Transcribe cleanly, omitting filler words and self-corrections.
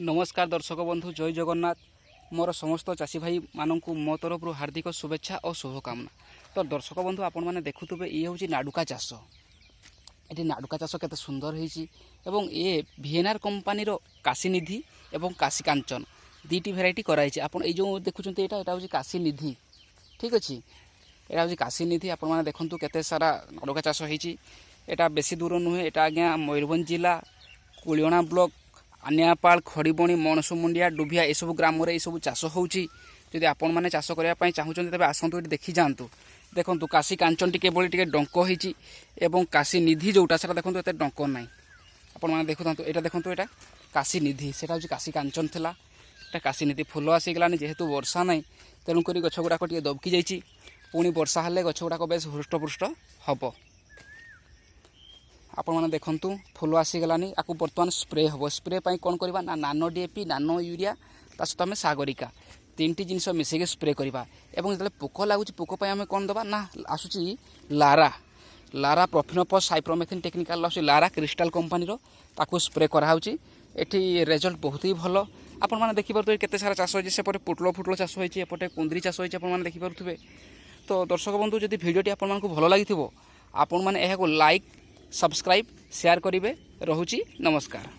नमस्कार दर्शक बंधु जय जगन्नाथ मोर समस्त चाषी भाई मानक मो तरफ हार्दिक शुभेच्छा और शुभकामना। तो दर्शक बंधु आपण मैंने देखुवे ये हूँ नाडुका चाष। ये नाडुका चाष केते सुंदर होती ये भिएनआर कंपानी काशीनिधि और काशी कांचन दुईटी भेराइटी कराई। आप जो देखुं यहाँ हूँ काशीनिधि, ठीक अच्छे। यहाँ हूँ काशीनिधि। आपण मैंने देखु केते सारा नाडुका चाष होती। यहाँ बेसी दूर नुहे, यहाँ आज्ञा मयूरभंज जिला कुलियणा ब्लॉक आनियापाल खड़ीबणी मणसुमुंडिया डुभिया ये सब ग्राम में सब चाष होती। आपण मैंने चाष करने चाहूँ तेज आसतु ये देखी जातु। देखो काशी कांचन टी केवल टे डंक होती काशी निधि जोटा से देखो ये डंक ना। आपण मैंने देखु यहाँ देखो यहाँ काशी निधि से हूँ काशी कांचन थी। काशी निधि फुल आसीगलानी जेहेतु वर्षा ना तेणुक गछ गुड़ाक दबकी जाइए। पुणी वर्षा हेल्ले गछ गुड़ाक बेस हृष्टपुष्ट हम। आपण मैंने देखु फुल आसीगलानी। आपको बर्तमान स्प्रे हम। स्प्रे कौन करवा ना नानो डीएपी नानो यूरिया ता सहित आम सागरिका तीन जिनस मिसेक स्प्रे करवा। जो पोक लगुच पोक आम कौन दबा ना आसूची लारा लारा प्रफिनोपस साइप्रोमेथिन टेक्निकल आस लारा क्रिस्टाल कंपानी ताकू स्प्रे कराऊँगी। ये रिजल्ट बहुत ही भल। आपण मैंने देखिपे केते सारा चाष होती। सेपटे पुटल फुटल चाष होती, एपटे कुंदरी चाष होती। आपने देखिपे। तो दर्शक बंधु जदि भिडियोटी आपण भल लगी आपण मैंने लाइक सब्सक्राइब शेयर करेंगे। रोची नमस्कार।